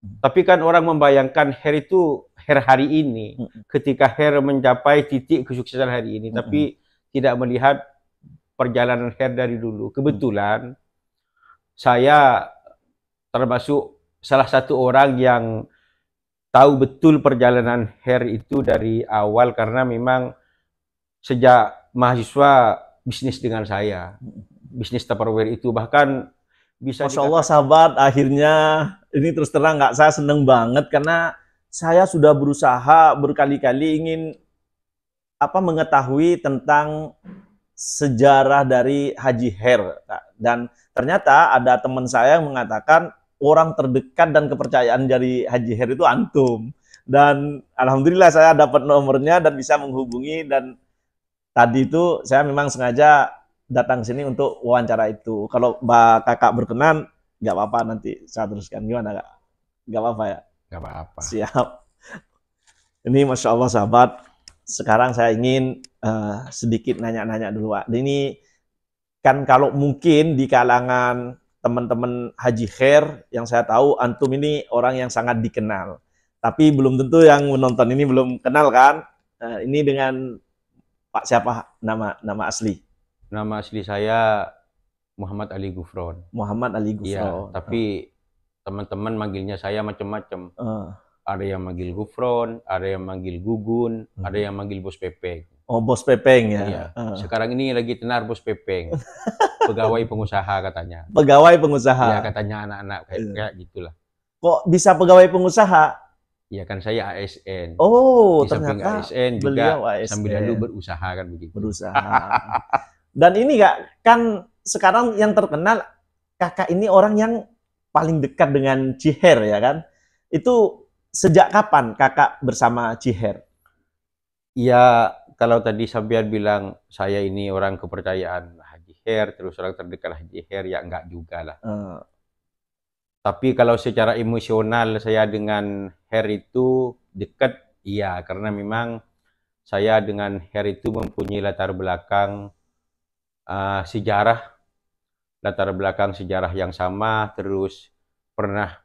Tapi kan orang membayangkan Her itu Her hari ini, ketika Her mencapai titik kesuksesan hari ini, tapi tidak melihat perjalanan Her dari dulu. Kebetulan saya termasuk salah satu orang yang tahu betul perjalanan Her itu dari awal, karena memang sejak mahasiswa bisnis dengan saya. Bisnis Tupperware itu bahkan bisa Masya Allah sahabat, akhirnya ini terus terang nggak, saya seneng banget karena saya sudah berusaha berkali-kali ingin mengetahui tentang sejarah dari Haji Her, dan ternyata ada teman saya yang mengatakan orang terdekat dan kepercayaan dari Haji Her itu antum, dan alhamdulillah saya dapat nomornya dan bisa menghubungi, dan tadi itu saya memang sengaja datang sini untuk wawancara itu. Kalau Mbak Kakak berkenan, nggak apa-apa, nanti saya teruskan. Gimana Kak? Nggak apa-apa ya? nggak apa-apa. Siap. Ini Masya Allah sahabat, sekarang saya ingin sedikit nanya-nanya dulu Pak. Ini kan kalau mungkin di kalangan teman-teman Haji Her yang saya tahu, antum ini orang yang sangat dikenal. Tapi belum tentu yang menonton ini belum kenal kan? Ini dengan Pak siapa nama asli? Nama asli saya Muhammad Ali Gufron. Muhammad Ali Iya, Gufron. tapi teman-teman manggilnya saya macam-macam. Ada yang manggil Gufron, ada yang manggil Gugun, ada yang manggil Bos Pepeng. Oh, Bos Pepeng ya. Iya. Sekarang ini lagi tenar Bos Pepeng. Pegawai pengusaha katanya. Pegawai pengusaha. Ya, katanya anak-anak kayak gitulah. Kok bisa pegawai pengusaha? Iya, kan saya ASN. Oh, di samping ternyata ASN juga beliau ASN. sambil lalu berusaha kan begitu. Berusaha. Dan ini Kak, kan sekarang yang terkenal Kakak ini orang yang paling dekat dengan Ciher ya kan? Itu sejak kapan Kakak bersama Ciher? Ya, kalau tadi sampean bilang saya ini orang kepercayaan Haji Her, terus orang terdekat Haji Her, ya enggak juga lah. Tapi kalau secara emosional saya dengan Her itu dekat, iya, karena memang saya dengan Her itu mempunyai latar belakang sejarah yang sama, terus pernah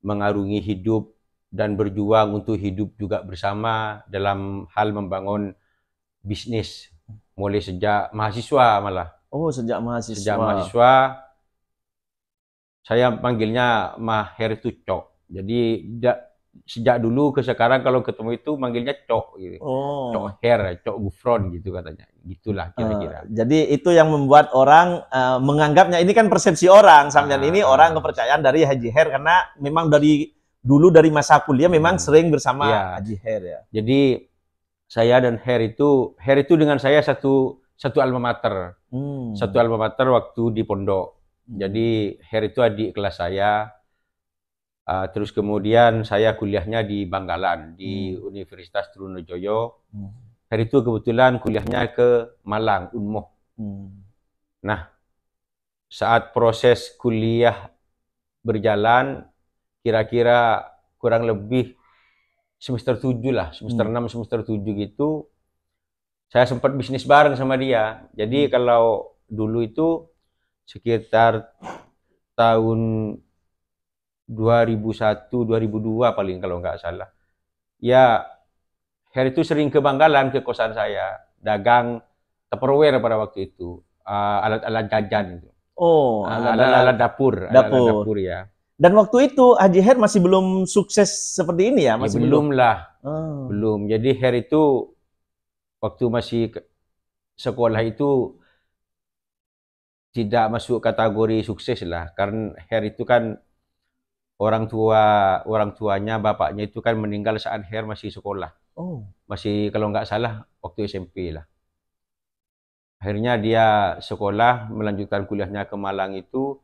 mengarungi hidup dan berjuang untuk hidup juga bersama dalam hal membangun bisnis mulai sejak mahasiswa malah. Oh, sejak mahasiswa. Sejak mahasiswa saya panggilnya Maher itu Cok. Jadi sejak dulu ke sekarang kalau ketemu itu manggilnya Cok gitu. Cok Her, Cok Gufron gitu katanya. Gitulah kira-kira. Jadi itu yang membuat orang menganggapnya, ini kan persepsi orang, sampean ini orang kepercayaan dari Haji Her karena memang dari dulu dari masa kuliah memang sering bersama Haji Her ya. Jadi saya dan Her itu dengan saya satu alma mater. Satu alma mater waktu di pondok. Jadi Her itu adik kelas saya. Terus kemudian saya kuliahnya di Bangkalan, di Universitas Trunojoyo. Her itu kebetulan kuliahnya ke Malang, Unmuh. Nah, saat proses kuliah berjalan, kira-kira kurang lebih semester 7 lah, semester 6, semester 7 gitu, saya sempat bisnis bareng sama dia. Jadi kalau dulu itu sekitar tahun 2001, 2002 paling kalau nggak salah. Ya, Her itu sering ke Bangkalan, ke kosan saya, dagang Tupperware pada waktu itu, alat-alat jajan itu. Oh, alat dapur. Dapur ya. Dan waktu itu Haji Her masih belum sukses seperti ini ya? Masih belum lah. Belum. Jadi Her itu waktu masih sekolah itu tidak masuk kategori sukses lah. Karena Her itu kan orang tuanya, bapaknya itu kan meninggal saat Her masih sekolah. Masih kalau nggak salah waktu SMP lah. Akhirnya dia sekolah, melanjutkan kuliahnya ke Malang itu,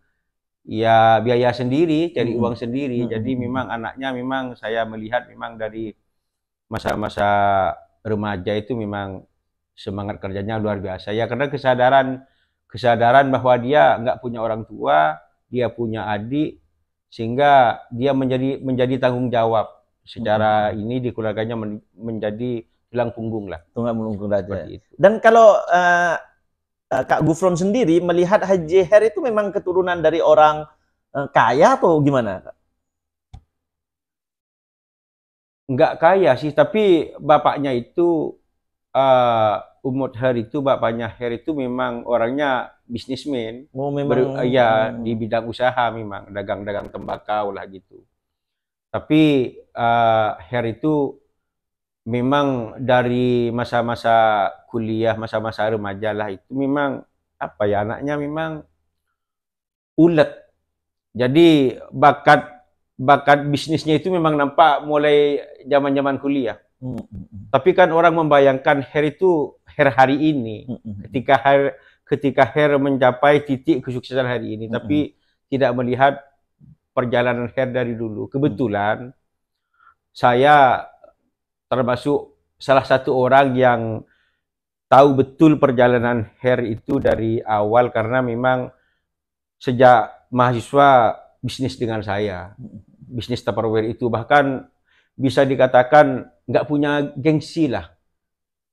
ya biaya sendiri, cari uang sendiri. Jadi memang anaknya, memang saya melihat memang dari masa-masa remaja itu memang semangat kerjanya luar biasa. Ya karena kesadaran bahwa dia nggak punya orang tua, dia punya adik, sehingga dia menjadi tanggung jawab secara ini di keluarganya, menjadi tulang punggung lah. Tulang punggung aja. Dan kalau Kak Gufron sendiri melihat Haji Her itu memang keturunan dari orang kaya atau gimana? nggak kaya sih, tapi bapaknya itu Umut Her itu bapaknya Her itu memang orangnya bisnismen. Oh, memang Ya di bidang usaha memang dagang-dagang tembakau lah gitu. Tapi Her itu memang dari masa-masa kuliah, masa-masa remaja lah itu memang apa ya anaknya memang ulet. Jadi bakat bisnisnya itu memang nampak mulai zaman-zaman kuliah. Tapi kan orang membayangkan Her itu Her hari ini, ketika Her mencapai titik kesuksesan hari ini, tapi tidak melihat perjalanan Her dari dulu. Kebetulan saya termasuk salah satu orang yang tahu betul perjalanan Her itu dari awal karena memang sejak mahasiswa bisnis dengan saya, bisnis Tupperware itu bahkan bisa dikatakan nggak punya gengsi lah.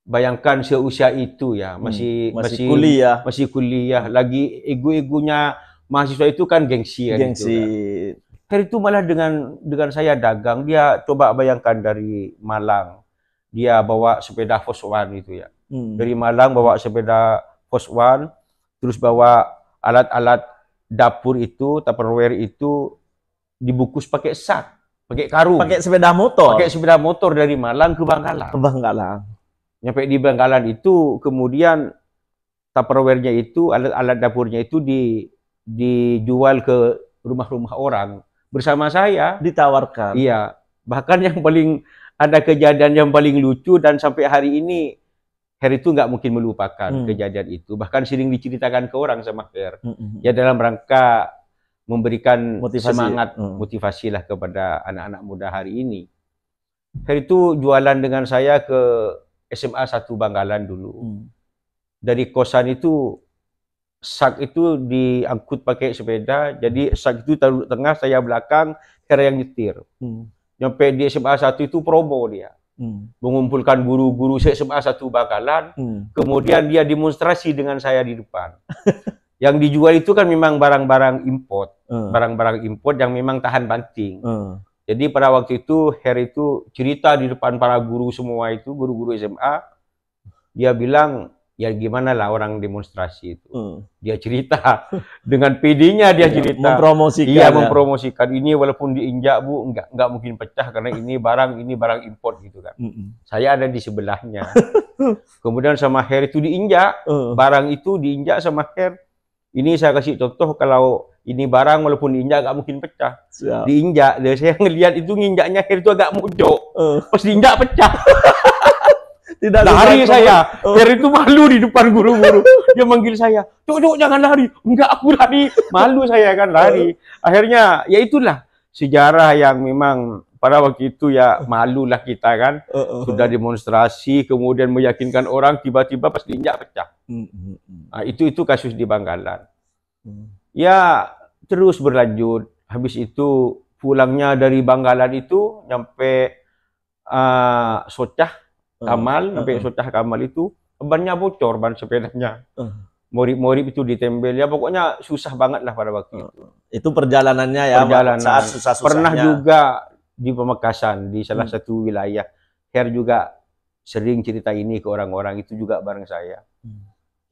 Bayangkan seusia itu ya, masih kuliah, lagi ego-egonya mahasiswa itu kan gengsi kan. Gitu, kan. Her itu malah dengan saya dagang, dia coba bayangkan dari Malang, dia bawa sepeda Fos One itu ya. Dari Malang bawa sepeda Fos One, terus bawa alat-alat dapur itu, Tupperware itu dibungkus pakai sak, pakai karung. Pakai sepeda motor. Pakai sepeda motor dari Malang ke Bangkalan. Nyampe di Bangkalan itu kemudian Tupperware-nya itu, alat-alat dapurnya itu dijual ke rumah-rumah orang bersama saya. Ditawarkan. Iya. Bahkan yang paling ada kejadian yang paling lucu dan sampai hari ini Her itu nggak mungkin melupakan kejadian itu. Bahkan sering diceritakan ke orang sama Her. Ya dalam rangka memberikan semangat, motivasi lah kepada anak-anak muda hari ini. Her itu jualan dengan saya ke SMA 1 Bangkalan dulu. Dari kosan itu, sak itu diangkut pakai sepeda, jadi sak itu taruh tengah, saya belakang, Her yang nyetir. Nyampe di SMA 1 itu promo dia. Mengumpulkan guru-guru SMA 1 Bangkalan, kemudian dia demonstrasi dengan saya di depan. Yang dijual itu kan memang barang-barang import, barang-barang import yang memang tahan banting. Jadi pada waktu itu Her itu cerita di depan para guru semua itu, guru-guru SMA, dia bilang, ya gimana lah orang demonstrasi itu. Dia cerita dengan PD-nya dia cerita. Mempromosikan. Iya, mempromosikan ini walaupun diinjak Bu, enggak mungkin pecah karena ini barang import gitu kan. Saya ada di sebelahnya. Kemudian sama Her itu diinjak, barang itu diinjak sama Her. Ini saya kasih contoh kalau ini barang walaupun diinjak nggak mungkin pecah. Diinjak, saya ngelihat itu nginjaknya Her itu agak mojok. Pas diinjak pecah. Tidak lari saya. Her itu malu di depan guru-guru. Dia manggil saya, "Cok, jangan lari." Enggak, aku lari. Malu saya kan lari. Akhirnya ya itulah sejarah yang memang pada waktu itu ya malulah kita kan. Sudah demonstrasi kemudian meyakinkan orang tiba-tiba pas diinjak pecah. Nah, itu kasus di Bangkalan. Ya terus berlanjut. Habis itu pulangnya dari Bangkalan itu nyampe Socah Kamal, sampai Socah Kamal itu bannya bocor ban sepedanya. Morib-morib itu ditembel ya, pokoknya susah banget lah pada waktu itu. Itu perjalanannya ya, saat susah-susahnya. Pernah juga di Pamekasan, di salah satu wilayah. Her juga sering cerita ini ke orang-orang, itu juga bareng saya.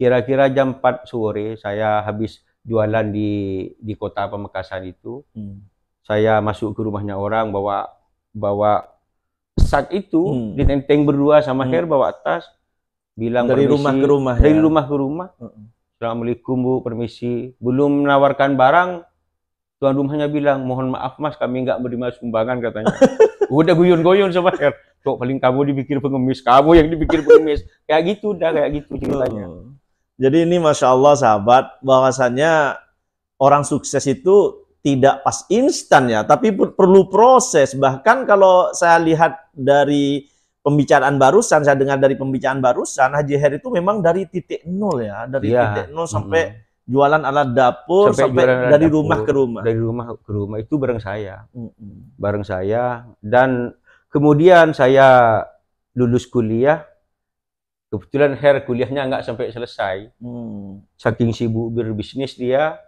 Kira-kira jam 4 sore saya habis jualan di kota Pamekasan itu. Saya masuk ke rumahnya orang, bawa sak itu, ditenteng berdua sama Her, bawa tas. Bilang dari permisi, rumah ke rumah. Dari rumah ke rumah. Assalamualaikum Bu, permisi. Belum menawarkan barang, tuan rumahnya bilang, "Mohon maaf Mas, kami nggak menerima sumbangan," katanya. Udah guyon-guyon sama Her. Cok, paling kamu dipikir pengemis, kamu yang dipikir pengemis. Kayak gitu ceritanya. Jadi ini Masya Allah sahabat, bahwasannya orang sukses itu tidak pas instan ya, tapi perlu proses. Bahkan kalau saya lihat dari pembicaraan barusan, saya dengar dari pembicaraan barusan, Haji Her itu memang dari titik nol ya, dari titik nol sampai jualan alat dapur, sampai dari rumah ke rumah. Dari rumah ke rumah itu bareng saya. Bareng saya, dan kemudian saya lulus kuliah. Kebetulan Her kuliahnya nggak sampai selesai. Saking sibuk berbisnis dia,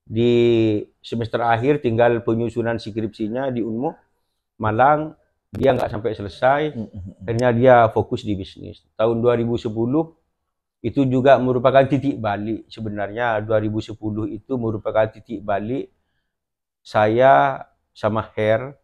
di semester akhir tinggal penyusunan skripsinya di Unmu, Malang. dia nggak sampai selesai. Akhirnya dia fokus di bisnis. Tahun 2010 itu juga merupakan titik balik. Sebenarnya 2010 itu merupakan titik balik saya sama Her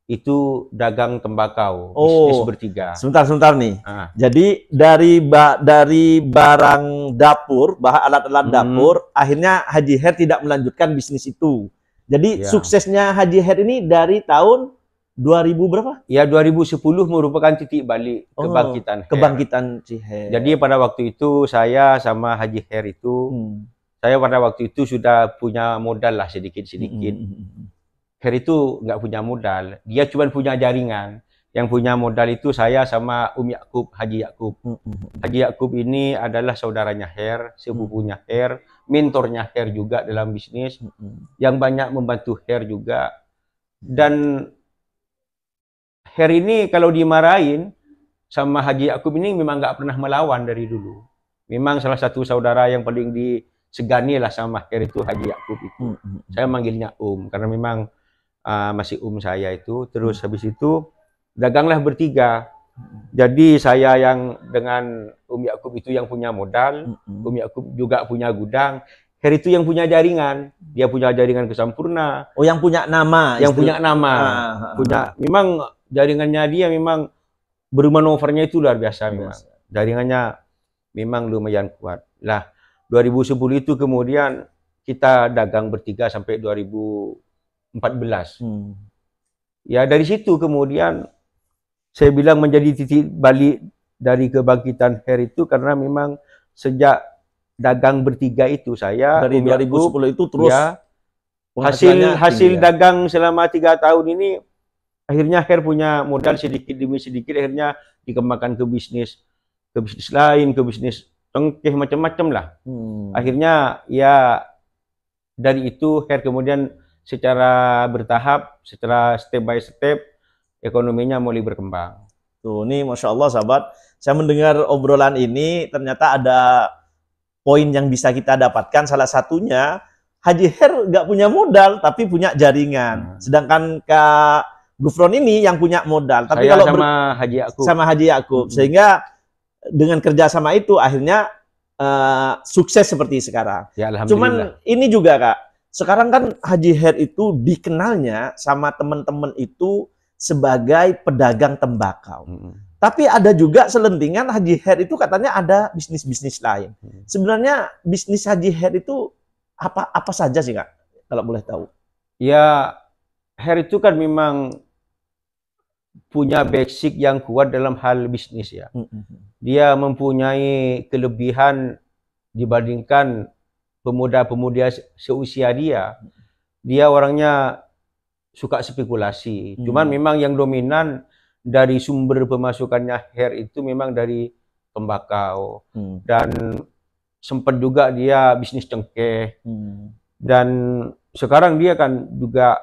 itu dagang tembakau, bisnis bertiga. Sebentar nih. Jadi dari barang dapur, alat-alat dapur, akhirnya Haji Her tidak melanjutkan bisnis itu. Jadi suksesnya Haji Her ini dari tahun 2000 berapa? Ya 2010 merupakan titik balik kebangkitan Her. Jadi pada waktu itu saya sama Haji Her itu, saya pada waktu itu sudah punya modal lah sedikit-sedikit. Her itu nggak punya modal, dia cuma punya jaringan. Yang punya modal itu saya sama Yakub, Haji Yakub. Haji Yakub ini adalah saudaranya Her, sepupunya Her, mentornya Her juga dalam bisnis, yang banyak membantu Her juga. Dan Her ini kalau dimarahin sama Haji Yakub ini memang nggak pernah melawan dari dulu. Memang salah satu saudara yang paling disegani lah sama Her itu Haji Yakub itu. Saya manggilnya karena memang masih saya itu. Terus habis itu daganglah bertiga. Jadi saya yang dengan Yakub itu yang punya modal, Yakub juga punya gudang. Her itu yang punya jaringan, dia punya jaringan ke Sampurna. Oh, yang punya nama. Yang punya nama. Memang jaringannya dia memang bermanuvernya itu luar biasa memang. Jaringannya memang lumayan kuat. Lah 2010 itu kemudian kita dagang bertiga sampai 2014. Ya dari situ kemudian saya bilang menjadi titik balik dari kebangkitan Her itu karena memang sejak dagang bertiga itu saya dari 2010 itu terus ya, hasil dagang selama 3 tahun ini akhirnya Her punya modal sedikit demi sedikit, akhirnya dikembangkan ke bisnis lain, ke bisnis cengkeh macam-macam lah. Akhirnya ya dari itu Her kemudian secara bertahap, secara step by step, ekonominya mulai berkembang. Tuh, ini Masya Allah sahabat, saya mendengar obrolan ini, ternyata ada poin yang bisa kita dapatkan. Salah satunya, Haji Her nggak punya modal, tapi punya jaringan. Sedangkan Kak Gufron ini yang punya modal. Tapi saya kalau sama Haji Yakub. Sehingga dengan kerjasama itu, akhirnya sukses seperti sekarang. Ya, alhamdulillah. Cuman ini juga Kak, sekarang kan Haji Her itu dikenalnya sama teman-teman itu sebagai pedagang tembakau. Tapi ada juga selentingan Haji Her itu katanya ada bisnis-bisnis lain. Sebenarnya bisnis Haji Her itu apa saja sih Kak? Kalau boleh tahu. Ya, Her itu kan memang punya basic yang kuat dalam hal bisnis ya. Dia mempunyai kelebihan dibandingkan pemuda-pemuda seusia dia. Dia orangnya suka spekulasi. Cuman memang yang dominan dari sumber pemasukannya Her itu memang dari tembakau. Dan sempat juga dia bisnis cengkeh. Dan sekarang dia kan juga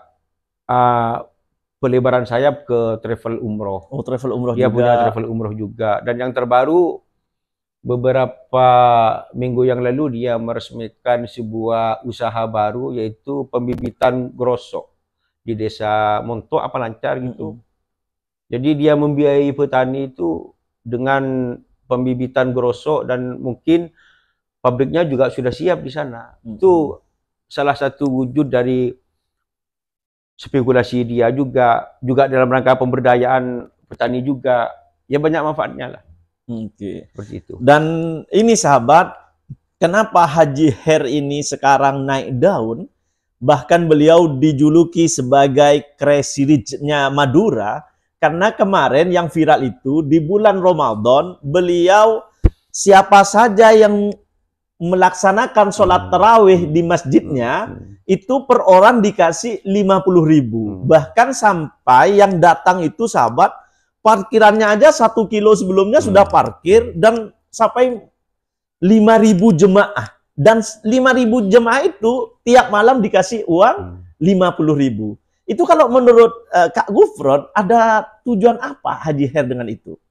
pelebaran sayap ke travel umroh. Oh, travel umroh dia juga. Punya travel umroh juga. Dan yang terbaru beberapa minggu yang lalu dia meresmikan sebuah usaha baru yaitu pembibitan grosok di desa Monto apa Lancar gitu. Jadi dia membiayai petani itu dengan pembibitan grosok dan mungkin pabriknya juga sudah siap di sana. Itu salah satu wujud dari spekulasi dia juga dalam rangka pemberdayaan petani juga. Ya banyak manfaatnya lah. Seperti itu. Dan ini sahabat, kenapa Haji Her ini sekarang naik daun? Bahkan beliau dijuluki sebagai Crazy Rich-nya Madura, karena kemarin yang viral itu di bulan Ramadan, beliau siapa saja yang melaksanakan sholat tarawih di masjidnya, itu per orang dikasih 50.000. Bahkan sampai yang datang itu sahabat, parkirannya aja 1 kilo sebelumnya sudah parkir dan sampai 5.000 jemaah. Dan 5.000 jemaah itu tiap malam dikasih uang 50.000. Itu kalau menurut Kak Gufron, ada tujuan apa Haji Her dengan itu?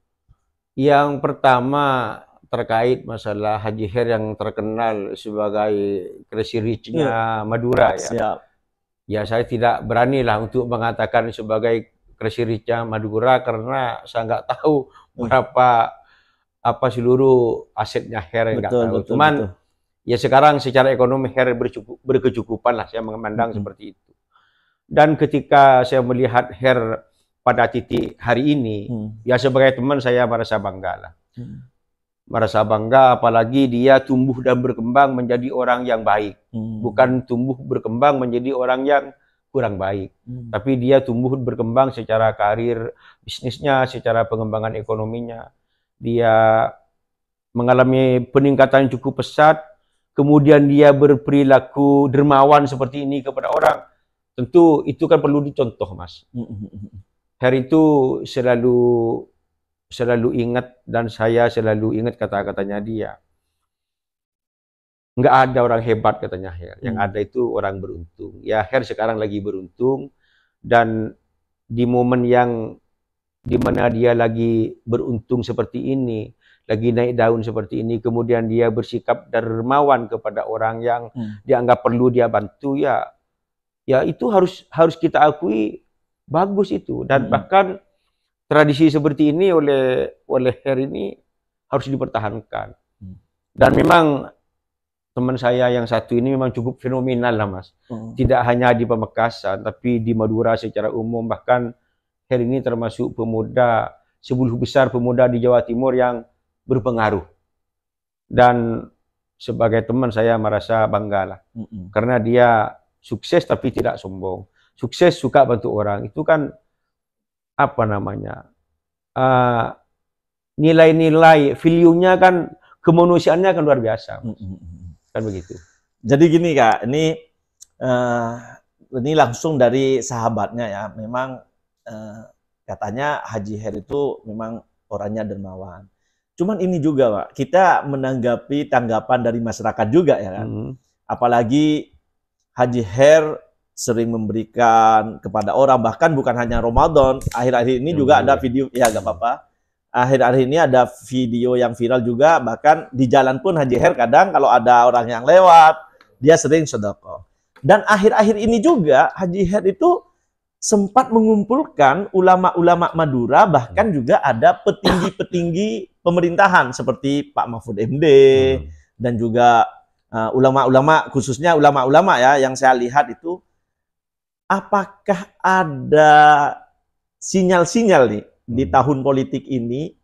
Yang pertama terkait masalah Haji Her yang terkenal sebagai Crazy Rich-nya Madura ya. Siap. Ya saya tidak berani lah untuk mengatakan sebagai Crazy Rich-nya Madura karena saya nggak tahu berapa apa seluruh asetnya Her, nggak tahu. Cuman ya sekarang secara ekonomi Her berkecukupan lah, saya memandang seperti itu. Dan ketika saya melihat Her pada titik hari ini, ya sebagai teman saya merasa bangga lah. Merasa bangga, apalagi dia tumbuh dan berkembang menjadi orang yang baik. Bukan tumbuh berkembang menjadi orang yang kurang baik. Tapi dia tumbuh berkembang secara karir bisnisnya, secara pengembangan ekonominya. Dia mengalami peningkatan cukup pesat, kemudian dia berperilaku dermawan seperti ini kepada orang. Tentu itu kan perlu dicontoh, Mas. Her itu selalu ingat, dan saya selalu ingat kata-katanya dia. Nggak ada orang hebat, katanya Her. Yang ada itu orang beruntung. Ya, Her sekarang lagi beruntung, dan di momen yang dimana dia lagi beruntung seperti ini, lagi naik daun seperti ini, kemudian dia bersikap dermawan kepada orang yang dianggap perlu dia bantu, ya itu harus kita akui bagus itu. Dan bahkan tradisi seperti ini oleh Her ini harus dipertahankan. Dan memang teman saya yang satu ini memang cukup fenomenal lah, Mas. Tidak hanya di Pamekasan, tapi di Madura secara umum. Bahkan Her ini termasuk pemuda, 10 besar pemuda di Jawa Timur yang berpengaruh. Dan sebagai teman saya merasa bangga lah. Karena dia sukses tapi tidak sombong. Sukses suka bantu orang. Itu kan apa namanya? Nilai-nilai, value-nya kan, kemanusiaannya kan luar biasa. Kan begitu. Jadi gini Kak, ini langsung dari sahabatnya ya. Memang katanya Haji Her itu memang orangnya dermawan. Cuman ini juga Pak, kita menanggapi tanggapan dari masyarakat juga ya kan. Apalagi Haji Her sering memberikan kepada orang, bahkan bukan hanya Ramadan. Akhir-akhir ini juga ada video, ya gak apa-apa. Akhir-akhir ini ada video yang viral juga, bahkan di jalan pun Haji Her kadang kalau ada orang yang lewat, dia sering sedekah. Dan akhir-akhir ini juga Haji Her itu sempat mengumpulkan ulama-ulama Madura, bahkan juga ada petinggi-petinggi pemerintahan seperti Pak Mahfud MD dan juga ulama-ulama, khususnya ulama-ulama ya yang saya lihat itu. Apakah ada sinyal-sinyal nih di tahun politik ini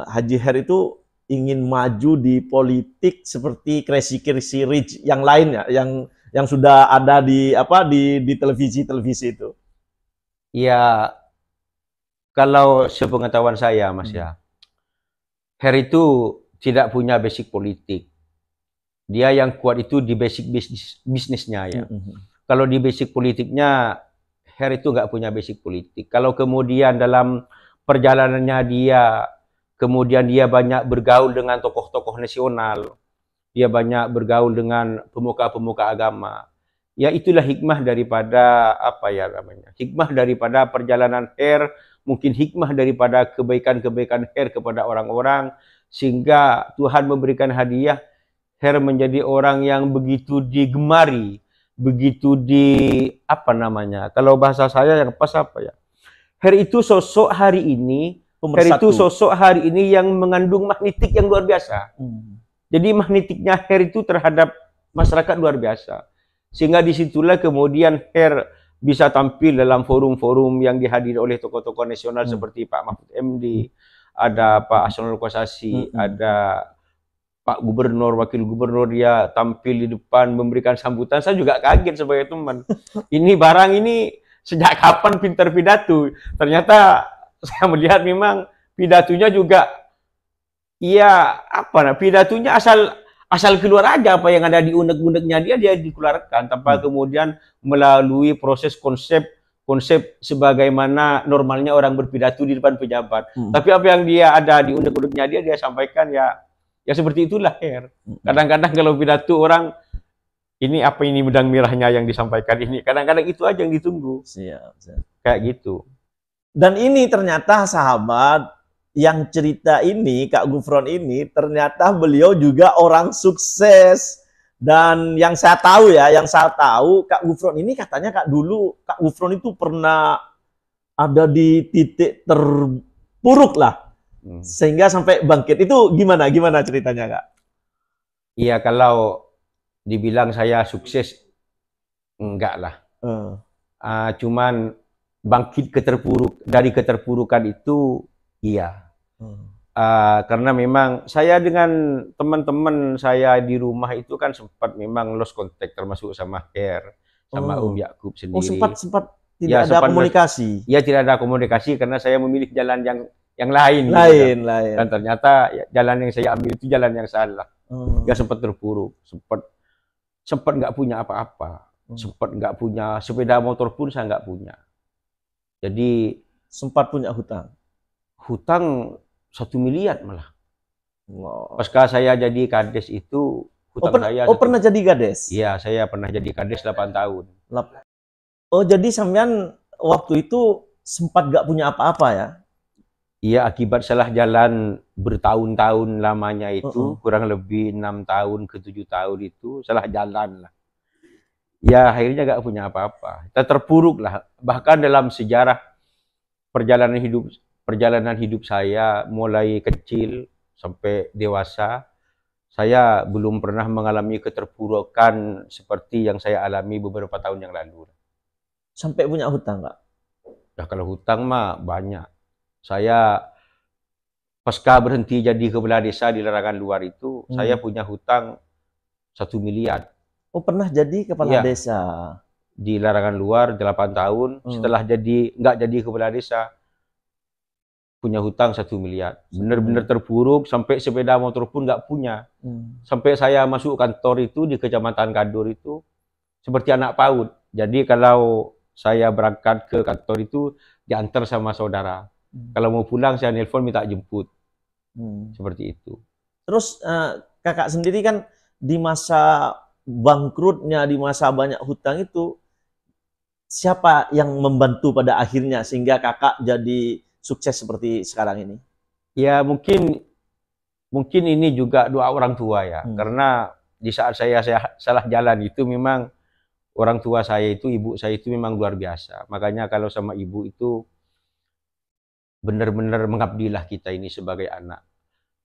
Haji Her itu ingin maju di politik seperti Crazy Rich yang lainnya, yang sudah ada di televisi-televisi itu? Ya, kalau sepengetahuan saya, Mas ya, Her itu tidak punya basic politik. Dia yang kuat itu di basic bisnisnya ya. Kalau di basic politiknya, Her itu nggak punya basic politik. Kalau kemudian dalam perjalanannya dia, kemudian dia banyak bergaul dengan tokoh-tokoh nasional, dia banyak bergaul dengan pemuka-pemuka agama. Ya itulah hikmah daripada hikmah daripada perjalanan Her, mungkin hikmah daripada kebaikan-kebaikan Her kepada orang-orang, sehingga Tuhan memberikan hadiah Her menjadi orang yang begitu digemari, begitu kalau bahasa saya yang pas Her itu sosok hari ini, Her itu sosok hari ini yang mengandung magnetik yang luar biasa. Jadi magnetiknya Her itu terhadap masyarakat luar biasa. Sehingga disitulah kemudian Her bisa tampil dalam forum-forum yang dihadiri oleh tokoh-tokoh nasional seperti Pak Mahfud MD, ada Pak Asrul Kosasi, ada Pak Gubernur, Wakil Gubernur, dia tampil di depan memberikan sambutan. Saya juga kaget sebagai teman. Ini barang ini sejak kapan pintar pidato? Ternyata saya melihat memang pidatonya juga, pidatonya asal keluar aja apa yang ada di unek-uneknya dia dikeluarkan tanpa kemudian melalui proses konsep sebagaimana normalnya orang berpidato di depan pejabat. Tapi apa yang dia ada di unek-uneknya dia sampaikan ya seperti itulah Her. Kadang-kadang kalau pidato orang, ini benang merahnya yang disampaikan ini. Kadang-kadang itu aja yang ditunggu. Siap. Kayak gitu. Dan ini ternyata sahabat, yang cerita ini, Kak Gufron ini, ternyata beliau juga orang sukses. Dan yang saya tahu Kak Gufron ini katanya dulu Kak Gufron itu pernah ada di titik terpuruk lah, sehingga sampai bangkit. Itu gimana ceritanya, Kak? Iya, kalau dibilang saya sukses, enggak lah. Cuman bangkit dari keterpurukan itu, iya. Karena memang saya dengan teman-teman saya di rumah itu kan sempat memang lost contact, termasuk sama Her, sama Yakub sendiri. Sempat tidak ada komunikasi. Ya, tidak ada komunikasi karena saya memilih jalan yang lain. Lain. Dan ternyata jalan yang saya ambil itu jalan yang salah. Ya, sempat terpuruk, sempat nggak punya apa-apa, sempat nggak punya sepeda motor pun saya nggak punya. Jadi sempat punya hutang 1 miliar malah. Pasca saya jadi kades itu hutang saya. Pernah jadi kades? Iya, saya pernah jadi kades 8 tahun. Jadi sampean waktu itu sempat gak punya apa-apa ya? Iya, akibat salah jalan bertahun-tahun lamanya itu, kurang lebih 6 tahun ke 7 tahun itu salah jalan lah. Ya, akhirnya gak punya apa-apa. Kita terpuruk lah. Bahkan dalam sejarah perjalanan hidup saya mulai kecil sampai dewasa, saya belum pernah mengalami keterpurukan seperti yang saya alami beberapa tahun yang lalu. Sampai punya hutang, Kak? Ya, kalau hutang mah banyak. Saya pasca berhenti jadi kepala desa di Larangan Luar itu, saya punya hutang 1 miliar. Pernah jadi kepala desa? Di Larangan Luar 8 tahun, setelah nggak jadi kepala desa, punya hutang 1 miliar. Benar-benar terpuruk, sampai sepeda motor pun nggak punya. Sampai saya masuk kantor itu di Kecamatan Kadur itu seperti anak PAUD. Jadi kalau saya berangkat ke kantor itu diantar sama saudara. Kalau mau pulang saya nelpon minta jemput. Seperti itu. Terus kakak sendiri kan di masa bangkrutnya, di masa banyak hutang itu, siapa yang membantu pada akhirnya sehingga kakak jadi sukses seperti sekarang ini? Ya, mungkin ini juga doa orang tua ya. Karena di saat saya salah jalan itu memang orang tua saya itu, ibu saya itu memang luar biasa. Makanya kalau sama ibu itu benar-benar mengabdilah kita ini sebagai anak.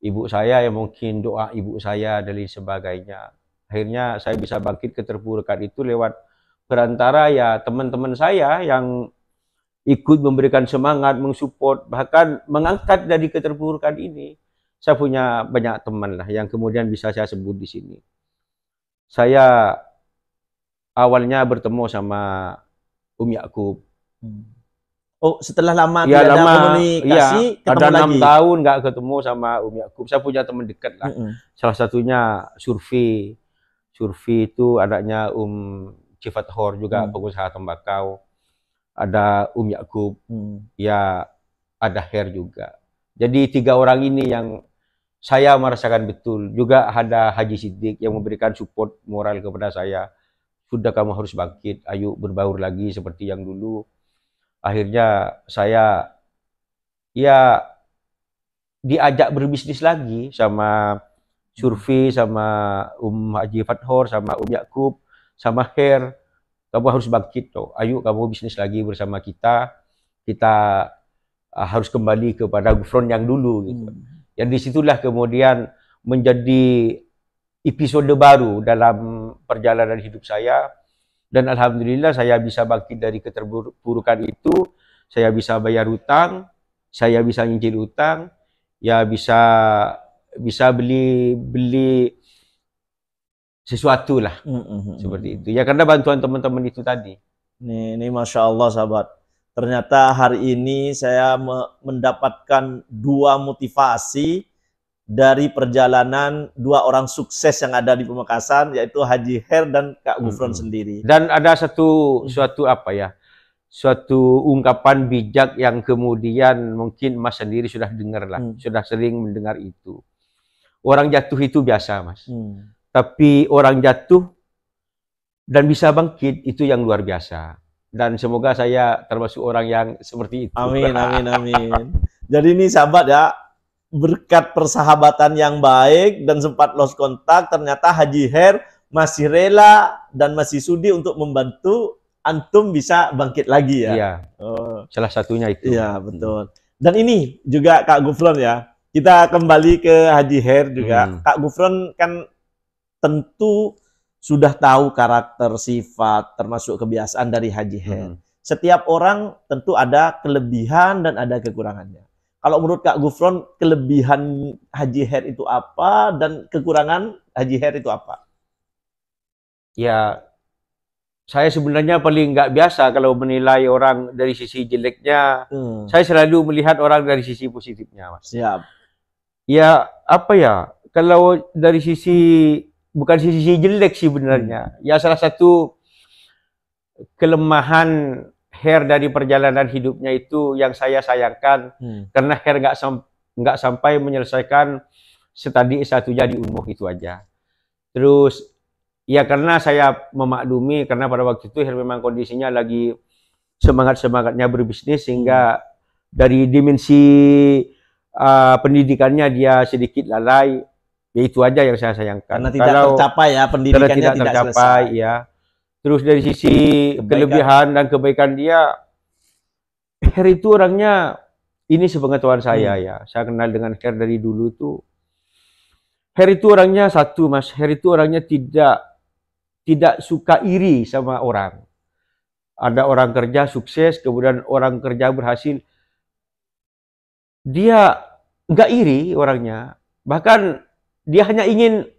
Ibu saya yang mungkin doa ibu saya dan lain sebagainya. Akhirnya saya bisa bangkit keterpurukan itu lewat perantara ya teman-teman saya yang ikut memberikan semangat, mensupport, bahkan mengangkat dari keterpurukan ini. Saya punya banyak teman lah yang kemudian bisa saya sebut di sini. Saya awalnya bertemu sama Yakub. Setelah lama tidak ada komunikasi, ketemu ada 6 tahun nggak ketemu sama Yakub. Saya punya teman dekat lah. Salah satunya Surfi. Surfi itu adanya Cifat Hor juga, pengusaha tembakau. Ada Yakub, ya ada Her juga. Jadi 3 orang ini yang saya merasakan betul. Juga ada Haji Siddiq yang memberikan support moral kepada saya. Sudah, kamu harus bangkit, ayo berbaur lagi seperti yang dulu. Akhirnya saya ya diajak berbisnis lagi sama Surfi, sama Haji Fathor, sama Yakub, sama Her. Kamu harus bangkit toh. Ayo kamu bisnis lagi bersama kita. Kita harus kembali kepada front yang dulu gitu. Yang disitulah kemudian menjadi episode baru dalam perjalanan hidup saya. Dan alhamdulillah saya bisa bangkit dari keterpurukan itu. Saya bisa bayar hutang, saya bisa nyicil hutang, ya bisa beli sesuatu lah, seperti itu. Ya karena bantuan teman-teman itu tadi. Ini Masya Allah sahabat. Ternyata hari ini saya mendapatkan 2 motivasi dari perjalanan 2 orang sukses yang ada di Pamekasan, yaitu Haji Her dan Kak Gufron sendiri. Dan ada suatu ungkapan bijak yang kemudian mungkin Mas sendiri sudah dengar lah, sudah sering mendengar itu. Orang jatuh itu biasa, Mas. Tapi orang jatuh dan bisa bangkit itu yang luar biasa. Dan semoga saya termasuk orang yang seperti itu. Amin, amin, amin. Jadi ini sahabat ya, berkat persahabatan yang baik dan sempat lost kontak, ternyata Haji Her masih rela dan masih sudi untuk membantu antum bisa bangkit lagi ya. Iya. Oh. Salah satunya itu. Iya, betul. Dan ini juga Kak Gufron ya. Kita kembali ke Haji Her juga. Kak Gufron kan tentu sudah tahu karakter, sifat, termasuk kebiasaan dari Haji Her. Setiap orang tentu ada kelebihan dan ada kekurangannya. Kalau menurut Kak Gufron, kelebihan Haji Her itu apa dan kekurangan Haji Her itu apa? Ya, saya sebenarnya paling nggak biasa kalau menilai orang dari sisi jeleknya. Saya selalu melihat orang dari sisi positifnya, Mas. Siap. Ya, apa ya? Kalau dari sisi, bukan sisi jelek sih sebenarnya. Ya, salah satu kelemahan Her dari perjalanan hidupnya itu yang saya sayangkan. Karena Her nggak sampai menyelesaikan studi S1-nya di Unmuh itu aja. Terus, ya karena saya memaklumi, karena pada waktu itu Her memang kondisinya lagi semangat-semangatnya berbisnis, sehingga dari dimensi pendidikannya dia sedikit lalai. Ya itu aja yang saya sayangkan. Karena tidak tercapai ya, pendidikannya tidak tercapai, selesai. Ya. Terus dari sisi kelebihan dan kebaikan dia, Her itu orangnya, ini sepengetahuan saya ya, saya kenal dengan Her dari dulu itu. Her itu orangnya satu, Mas. Her itu orangnya tidak suka iri sama orang. Ada orang kerja sukses, kemudian orang kerja berhasil, dia nggak iri orangnya. Bahkan dia hanya ingin,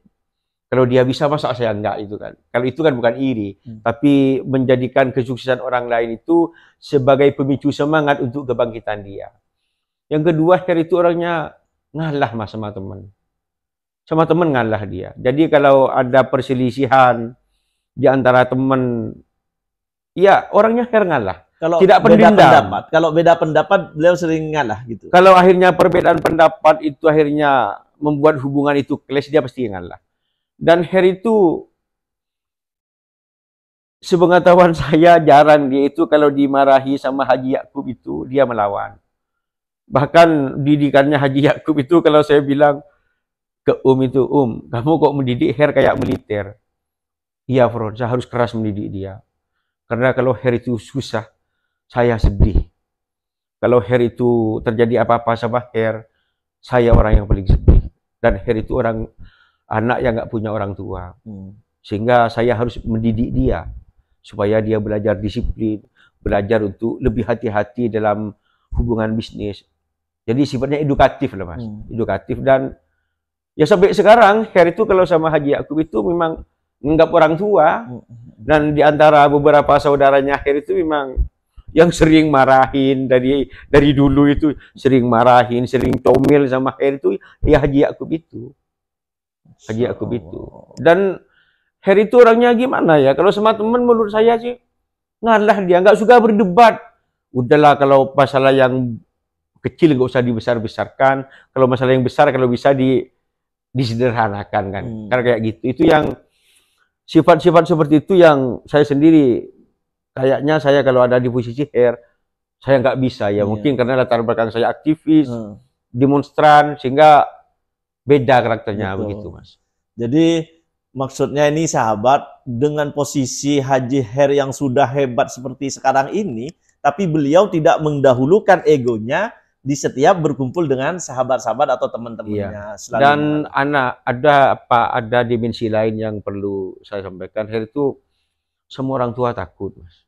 kalau dia bisa masa saya enggak, itu kan. Kalau itu kan bukan iri, tapi menjadikan kesuksesan orang lain itu sebagai pemicu semangat untuk kebangkitan dia. Yang kedua, Her itu orangnya ngalah, Mas, sama teman. Sama teman ngalah dia. Jadi kalau ada perselisihan di antara teman, ya orangnya Her ngalah. Kalau tidak pendendam. Kalau beda pendapat, beliau sering ngalah gitu. Kalau akhirnya perbedaan pendapat itu akhirnya membuat hubungan itu clash, dia pasti ngalah. Dan Her itu, sepengetahuan saya, jarang dia itu kalau dimarahi sama Haji Yakub itu, dia melawan. Bahkan didikannya Haji Yakub itu, kalau saya bilang ke itu, kamu kok mendidik Her kayak militer? Iya, Fron, saya harus keras mendidik dia. Karena kalau Her itu susah, saya sedih. Kalau Her itu terjadi apa-apa sama Her, saya orang yang paling sedih. Dan Her itu anak yang nggak punya orang tua. Sehingga saya harus mendidik dia supaya dia belajar disiplin, belajar untuk lebih hati-hati dalam hubungan bisnis. Jadi sifatnya edukatif lah, Mas. Edukatif. Dan ya sampai sekarang Her itu kalau sama Haji Yakub itu memang menganggap orang tua. Dan di antara beberapa saudaranya Her itu memang yang sering marahin dari dulu itu, sering marahin, sering comel sama Her itu ya Haji Yakub itu. Haji Yakub itu. Dan Her itu orangnya gimana ya? Kalau sama teman menurut saya sih ngalah, dia nggak suka berdebat. Udahlah, kalau masalah yang kecil nggak usah dibesar-besarkan. Kalau masalah yang besar kalau bisa disederhanakan kan. Karena kayak gitu. Itu yang sifat-sifat seperti itu yang saya sendiri, kayaknya saya kalau ada di posisi Her, saya nggak bisa ya. Mungkin karena latar belakang saya aktivis, demonstran, sehingga beda karakternya. Betul. Begitu, Mas. Jadi maksudnya ini sahabat, dengan posisi Haji Her yang sudah hebat seperti sekarang ini, tapi beliau tidak mendahulukan egonya di setiap berkumpul dengan sahabat-sahabat atau teman-temannya. Dan ada dimensi lain yang perlu saya sampaikan. Her itu semua orang tua takut, Mas.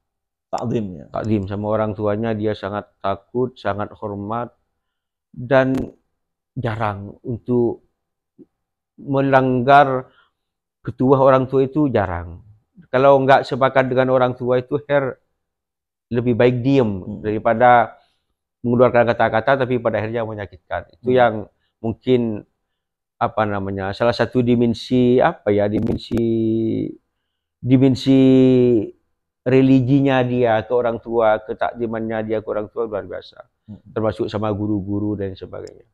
Takdim ya. Takdim sama orang tuanya, dia sangat takut, sangat hormat, dan jarang untuk melanggar ketua orang tua itu, jarang. Kalau nggak sepakat dengan orang tua itu, Her lebih baik diem daripada mengeluarkan kata-kata tapi pada akhirnya menyakitkan. Itu yang mungkin salah satu dimensi dimensi religinya dia ke orang tua, ketakdimannya dia ke orang tua luar biasa. Termasuk sama guru-guru dan sebagainya.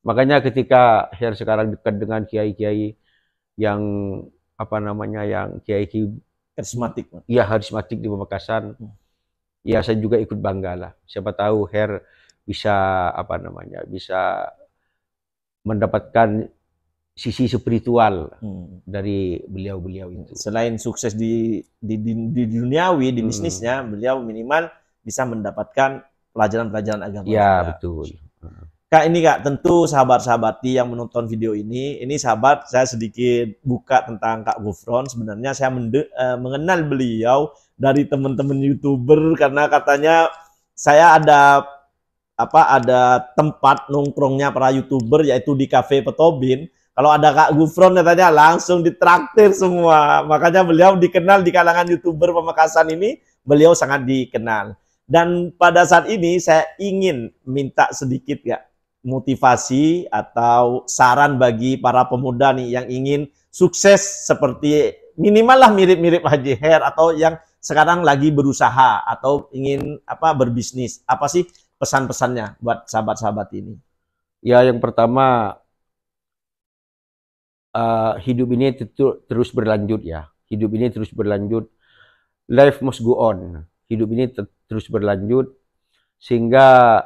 Makanya ketika Her sekarang dekat dengan kiai-kiai yang yang kiai-kiai karismatik. Iya, karismatik di Pamekasan. Ya saya juga ikut bangga lah. Siapa tahu Her bisa bisa mendapatkan sisi spiritual dari beliau-beliau itu. Selain sukses di duniawi, di bisnisnya, beliau minimal bisa mendapatkan pelajaran-pelajaran agama. Ya, betul. Kak, ini Kak, tentu sahabat-sahabati yang menonton video ini sahabat, saya sedikit buka tentang Kak Gufron. Sebenarnya saya mengenal beliau dari teman-teman YouTuber karena katanya saya ada tempat nongkrongnya para YouTuber yaitu di Cafe Petobin. Kalau ada Kak Gufron katanya langsung ditraktir semua. Makanya beliau dikenal di kalangan YouTuber Pamekasan ini, beliau sangat dikenal. Dan pada saat ini saya ingin minta sedikit ya motivasi atau saran bagi para pemuda nih yang ingin sukses seperti minimal lah mirip-mirip Haji Her atau yang sekarang lagi berusaha atau ingin berbisnis. Apa sih pesan-pesannya buat sahabat-sahabat ini? Ya, yang pertama, hidup ini terus berlanjut ya. Hidup ini terus berlanjut. Life must go on. Hidup ini terus berlanjut sehingga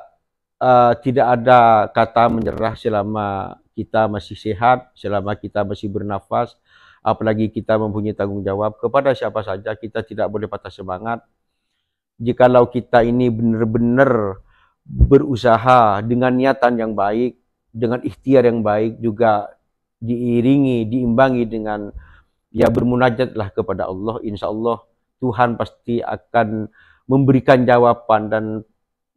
tidak ada kata menyerah selama kita masih sehat, selama kita masih bernafas, apalagi kita mempunyai tanggung jawab kepada siapa saja. Kita tidak boleh patah semangat. Jikalau kita ini benar-benar berusaha dengan niatan yang baik, dengan ikhtiar yang baik, juga diiringi, diimbangi dengan ya bermunajatlah kepada Allah, insya Allah Tuhan pasti akan memberikan jawaban dan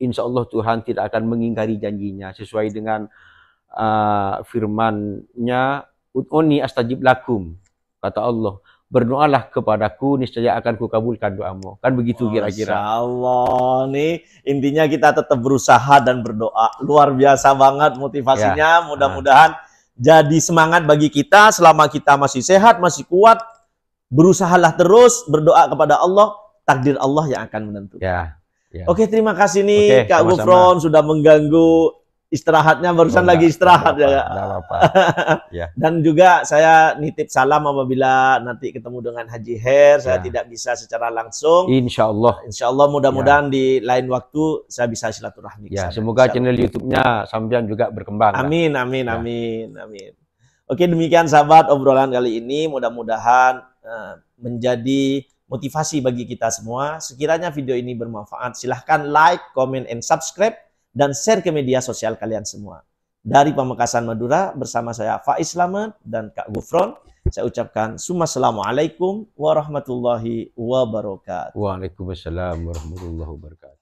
insya Allah Tuhan tidak akan mengingkari janjinya sesuai dengan firman-Nya, ud'uni astajib lakum, kata Allah, berdoalah kepadaku niscaya akan kukabulkan doamu. Kan begitu kira-kira. Masya Allah, nih intinya kita tetap berusaha dan berdoa. Luar biasa banget motivasinya. Mudah-mudahan jadi semangat bagi kita selama kita masih sehat, masih kuat. Berusahalah terus, berdoa kepada Allah, takdir Allah yang akan menentukan. Ya. Oke, terima kasih nih Kak Gufron sudah mengganggu istirahatnya, barusan lagi istirahat ya. Ya. Dan juga saya nitip salam apabila nanti ketemu dengan Haji Her, saya tidak bisa secara langsung. Insya Allah mudah-mudahan di lain waktu saya bisa silaturahmi. Ya, semoga channel YouTube-nya sampean juga berkembang. Amin. Oke, demikian sahabat obrolan kali ini. Mudah-mudahan menjadi motivasi bagi kita semua. Sekiranya video ini bermanfaat, silahkan like, comment, and subscribe, dan share ke media sosial kalian semua. Dari Pamekasan Madura, bersama saya Faiz Slamet dan Kak Gufron, saya ucapkan Assalamualaikum warahmatullahi wabarakatuh. Waalaikumsalam warahmatullahi wabarakatuh.